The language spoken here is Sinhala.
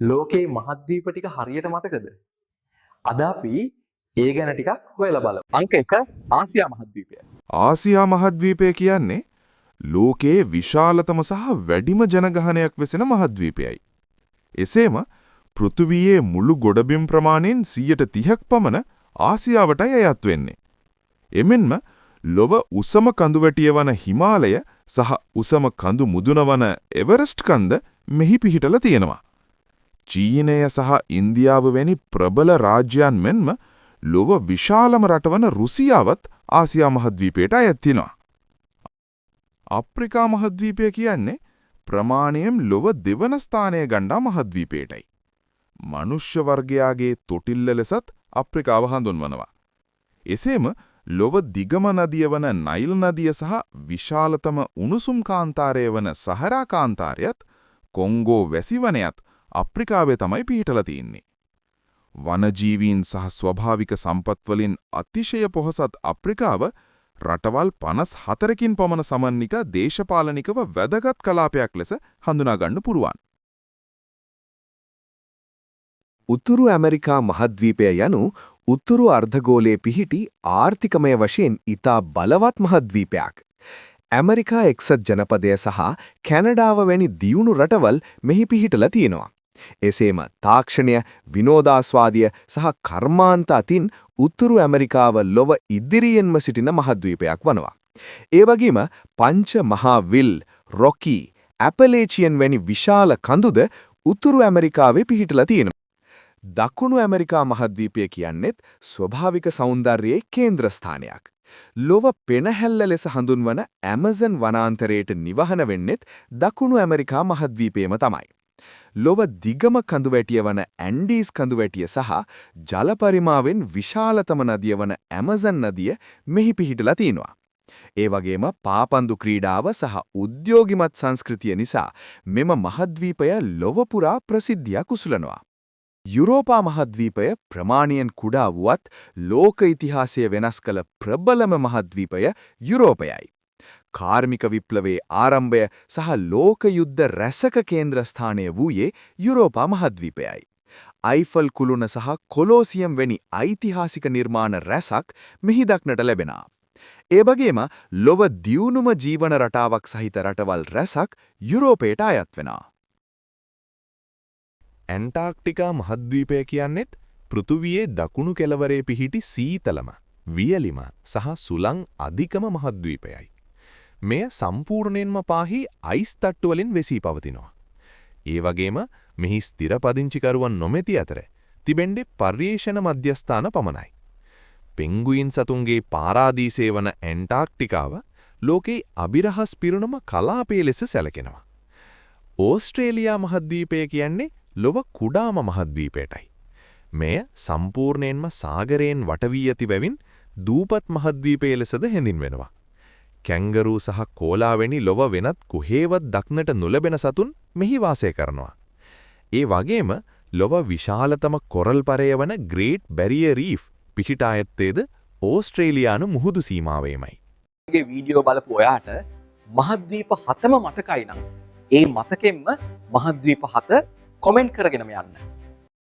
ලෝකේ මහද්වීප ටික හරියට මතකද? අද අපි ඒ ගැන ටිකක් හොයලා බලමු. අංක 1 ආසියා මහද්වීපය. ආසියා මහද්වීපය කියන්නේ ලෝකයේ විශාලතම සහ වැඩිම ජනගහනයක් වෙසෙන මහද්වීපයයි. එසේම පෘථිවියේ මුළු ගොඩබිම් ප්‍රමාණයෙන් 30% පමණ ආසියාවටයි අයත් වෙන්නේ. එමෙන්ම ලොව උසම කඳුවැටිය වන හිමාලය සහ උසම කඳු මුදුන වන එවරස්ට් කන්ද මෙහි පිහිටලා තියෙනවා. චීනය සහ ඉන්දියාව වැනි ප්‍රබල රාජ්‍යයන් මෙන්ම ලොව විශාලම රටවන රුසියාවත් ආසියා මහද්වීපයට අයත් වෙනවා. අප්‍රිකා මහද්වීපය කියන්නේ ප්‍රමාණයෙන් ලොව දෙවන ස්ථානය ගන්නා මහද්වීපයටයි. මනුෂ්‍ය වර්ගයාගේ තොටිල්ල ලෙසත් අප්‍රිකාව හඳුන්වනවා. එසේම ලොව දිගම නදිය වන නයිල් නදිය සහ විශාලතම උණුසුම් කාන්තාරය වන සහරා කාන්තාරයත් කොංගෝ වැසිවනයත් අප්‍රිකාවේ තමයි පිහිටලා තියෙන්නේ. වනජීවීන් සහ ස්වභාවික සම්පත් වලින් අතිශය පොහොසත් අප්‍රිකාව රටවල් 54කින් පමණ සමන්විත දේශපාලනිකව වැදගත් කලාපයක් ලෙස හඳුනා ගන්න පුරුවන්. උතුරු ඇමරිකා මහද්වීපය යනු උතුරු අර්ධගෝලයේ පිහිටි ආර්ථිකමය වශයෙන් ඉතා බලවත් මහද්වීපයක්. ඇමරිකා එක්සත් ජනපදය සහ කැනඩාව වැනි දියුණු රටවල් මෙහි පිහිටලා තියෙනවා. එසේම තාක්ෂණය, විනෝදාස්වාදය සහ කර්මාන්ත අතින් උතුරු ඇමරිකාව ලොව ඉදිරියෙන්ම සිටින මහද්වීපයක් වනවා. ඒ වගේම පංච මහා විල්, රොකි, ඇපලේචියන් වැනි විශාල කඳුද උතුරු ඇමරිකාවේ පිහිටලා තියෙනවා. දකුණු ඇමරිකා මහද්වීපය කියන්නේත් ස්වභාවික සෞන්දර්යයේ කේන්ද්‍රස්ථානයක්. ලොව පෙනහැල්ල ලෙස හඳුන්වන ඇමසන් වනාන්තරයට නිවහන වෙන්නේත් දකුණු ඇමරිකා මහද්වීපයම තමයි. ලොව දිගම කඳුවැටිය වන ඇන්ඩීස් කඳුවැටිය සහ ජල පරිමාවෙන් විශාලතම නදිය වන ඇමසන් නදිය මෙහි පිහිටලා තියෙනවා. ඒ වගේම පාපන්දු ක්‍රීඩාව සහ උද්‍යෝගිමත් සංස්කෘතිය නිසා මෙම මහද්වීපය ලොව පුරා ප්‍රසිද්ධියක් උසුලනවා. යුරෝපා මහද්වීපය ප්‍රමාණයෙන් කුඩා වුවත් ලෝක ඉතිහාසය වෙනස් කළ ප්‍රබලම මහද්වීපය යුරෝපයයි. කාර්මික විප්ලවයේ ආරම්භය සහ ලෝක යුද්ධ රැසක කේන්ද්‍රස්ථානය වූයේ යුරෝපා මහද්වීපයයි. අයිෆල් කුළුණ සහ කොලෝසියම් වැනි ඓතිහාසික නිර්මාණ රැසක් මෙහි දක්නට ලැබෙනවා. ඒ වගේම ලොව දියුණුම ජීවන රටාවක් සහිත රටවල් රැසක් යුරෝපයට අයත් වෙනවා. ඇන්ටාර්ක්ටිකා මහද්වීපය කියන්නේත් පෘථුවියේ දකුණු කෙළවරේ පිහිටි සීතලම, වියලිම සහ සුළං අධිකම මහද්වීපයයි. මෙය සම්පූර්ණයෙන්ම පාහි අයිස් තට්ටු වලින් වෙසී පවතිනවා. ඒ වගේම මෙහි ස්ථිර පදිංචිකරුවන් නොමැති අතර තිබෙන්නේ පර්යේෂණ මධ්‍යස්ථාන පමණයි. පෙන්ගුයින් සතුන්ගේ පාරාදීසය වන ඇන්ටාර්ක්ටිකාව ලෝකේ අභිරහස් පිරුණම කලාපය ලෙස සැලකෙනවා. ඕස්ට්‍රේලියා මහද්වීපය කියන්නේ ලොව කුඩාම මහද්වීපයටයි. මෙය සම්පූර්ණයෙන්ම සාගරයෙන් වට වී ඇති බැවින් දූපත් මහද්වීපය ලෙසද හැඳින්වෙනවා. කැංගරූ සහ කෝලා වැනි ලොව වෙනත් කොහේවත් දක්නට නොලැබෙන සතුන් මෙහි වාසය කරනවා. ඒ වගේම ලොව විශාලතම කොරල් පරය වන ග්‍රේට් බැරියර් රීෆ් පිහිටා ඇත්තේද ඕස්ට්‍රේලියානු මුහුදු සීමාවෙමයි. මේ වීඩියෝ බලපු ඔයාට මහද්වීප 7ම මතකයි නම් ඒ මතකෙන්ම මහද්වීප 7 කොමෙන්ට් කරගෙනම යන්න.